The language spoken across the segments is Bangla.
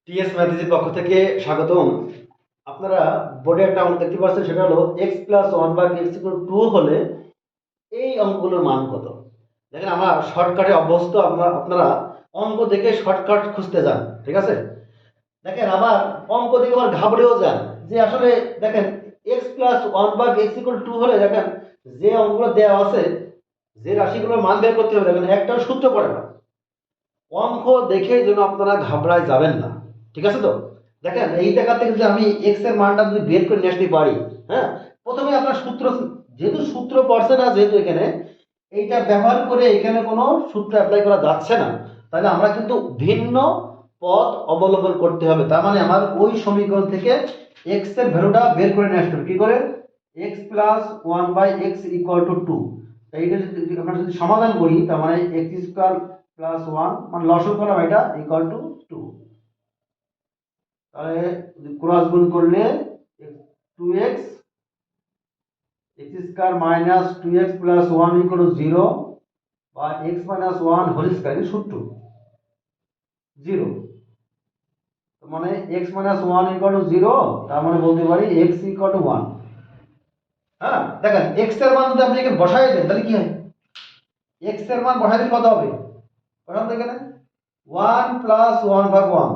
টিএস ম্যাথিসের পক্ষ থেকে স্বাগতম। আপনারা বোর্ডে একটা অঙ্ক দেখতে পাচ্ছেন, সেটা হলো x plus one by x equal to হলে এই অঙ্কগুলোর মান কত। দেখেন, আমরা শর্টকাটে অভ্যস্ত, আপনারা অঙ্ক দেখে শর্টকাট খুঁজতে যান, ঠিক আছে। দেখেন, আবার অঙ্ক দেখে আবার ঘাবড়েও যান যে আসলে দেখেন x plus one by x equal to হলে দেখেন যে অঙ্কগুলো দেওয়া আছে, যে রাশিগুলোর মান বের করতে হবে, দেখেন একটাও সূত্র পড়ে না। অঙ্ক দেখে যেন আপনারা ঘাবড়ায় যাবেন না, ঠিক আছে তো। দেখেন, এই জায়গা থেকে যদি আমি এক্স এর মানটা যদি বের করে নিয়ে আসতে পারি, হ্যাঁ, প্রথমে আপনার সূত্র, যেহেতু সূত্র পড়ছে না, যেহেতু এখানে এইটা ব্যবহার করে এখানে কোনো সূত্র অ্যাপ্লাই করা যাচ্ছে না, তাহলে আমরা কিন্তু ভিন্ন পথ অবলম্বন করতে হবে। তার মানে আমার ওই সমীকরণ থেকে এক্স এর ভ্যালুটা বের করে নিয়ে আসতে হবে। কি করে? X plus one by x equal to two. এইটা যদি আমরা যদি সমাধান করি, তার মানে এক্স স্কোয়ার প্লাস ওয়ান, মানে লসও করলাম, এটা ইকুয়াল টু টু। তাহলে ক্রস গুণ করলে two x square minus two x plus one equal to zero, বা x minus one whole square সূত্র জিরো। মানে x minus one equal to zero, তার মানে বলতে পারি এক্স ইকুয়াল টু ওয়ান। হ্যাঁ, দেখেন এক্স এর মান যদি আপনি এখানে বসাই দেন, তাহলে কি হয়? এক্স এর মান বসাই দিলে কত হবে? বসান তো এখানে ওয়ান প্লাস ওয়ান ভাগ ওয়ান।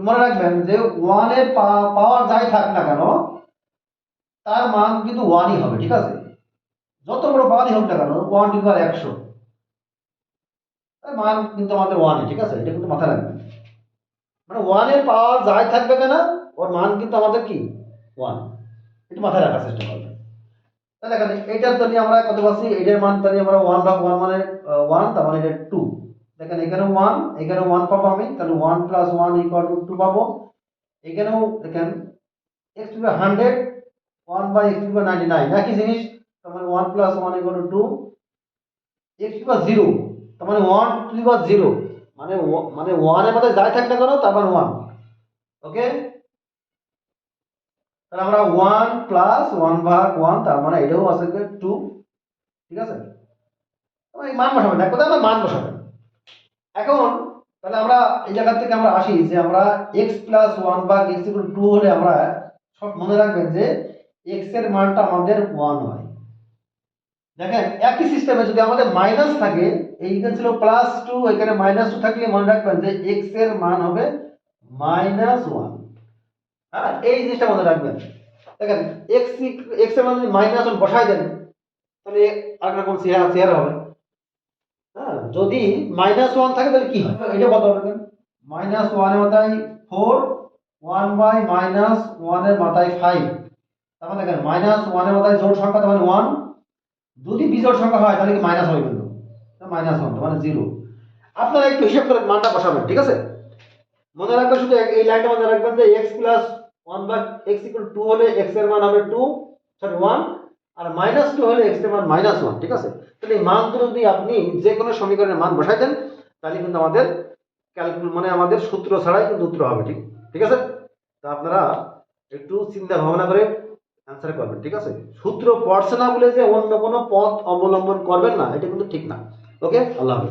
মনে রাখবেন যে ওয়ানের পাওয়ার যাই থাক না কেন, তার মান কিন্তু ওয়ানই হবে, ঠিক আছে। যত বড় পাওয়ারই হোক না কেন, ওয়ান ইকুয়াল 100, তার মান কিন্তু আমাদের ওয়ানই, ঠিক আছে। এটা কিন্তু মাথায় রাখবেন, মানে ওয়ানের পাওয়ার যাই থাকবে কেন, ওর মান কিন্তু আমাদের কি ওয়ান। এটা মাথায় রাখার চেষ্টা করবেন। তাহলে দেখেন এইটার তো নিয়ে আমরা কত পাচ্ছি, এটার মান তো নিয়ে আমরা ওয়ান ভাগ ওয়ান মানে ওয়ান, তার মানে এটা টু। দেখেন এখানে ওয়ান, এখানে ওয়ান পাবো আমি, তাহলে one plus one equal to two পাবো। এখানেও দেখেন x to the 100, one by x to the 99, একই জিনিস। তার মানে one plus one equal to two. X to the zero, তার মানে ওয়ান টু দি জিরো, মানে মানে ওয়ানের মধ্যে যাই থাক না কেন, তার মানে ওয়ান। ওকে, তাহলে আমরা ওয়ান প্লাস ওয়ান ভাগ ওয়ান, তার মানে এটাও আছে টু, ঠিক আছে। এই মান বসাবেন, এক কথা আমরা মান বসাবেন। এখন তাহলে আমরা এই জায়গা থেকে আমরা আসি যে আমরা এক্স প্লাস ওয়ান ভাগ এক্স ইকুয়াল টু হলে আমরা সব মনে রাখবেন যে এক্স এর মানটা আমাদের ওয়ান হয়। দেখেন একই সিস্টেমে যদি আমাদের মাইনাস থাকে, এইখানে ছিল প্লাস টু, এখানে মাইনাস টু থাকলে মনে রাখবেন যে এক্স এর মান হবে মাইনাস ওয়ান। হ্যাঁ, এই জিনিসটা মনে রাখবেন। দেখেন এক্স এক্স এর মান যদি মাইনাস ওয়ান বসাই দেন, তাহলে আরেকটা কোন চেহারা হবে। হ্যাঁ, যদি মাইনাস ওয়ান থাকে তাহলে কি হয়, এটা কত হবে? মাইনাস ওয়ানের মাথায় ফোর, ওয়ান বাই মাইনাস ওয়ানের মাথায় ফাইভ। তার মানে দেখেন মাইনাস ওয়ানের মাথায় জোড় সংখ্যা, তার মানে ওয়ান। যদি বিজোড় সংখ্যা হয় তাহলে কি মাইনাস হবে, কিন্তু মাইনাস ওয়ান মানে জিরো। আপনারা একটু হিসাব করে মানটা বসাবেন, ঠিক আছে। মনে রাখবেন, শুধু এই লাইনটা মনে রাখবেন যে x plus one by x equal to হলে এক্স এর মান হবে টু, সরি ওয়ান, আর মাইনাস টু হলে এক্স এর মান মাইনাস ওয়ান, ঠিক আছে। তাহলে এই মান দুটো যদি আপনি যে কোনো সমীকরণের মান বসাই দেন, তাহলে কিন্তু আমাদের ক্যালকুলেট মানে আমাদের সূত্র ছাড়াই কিন্তু উত্তর হবে, ঠিক ঠিক আছে। তা আপনারা একটু চিন্তা ভাবনা করে অ্যান্সার করবেন, ঠিক আছে। সূত্র পড়ছে না বলে যে অন্য কোনো পথ অবলম্বন করবেন না, এটা কিন্তু ঠিক না। ওকে, আল্লাহ হাফেজ।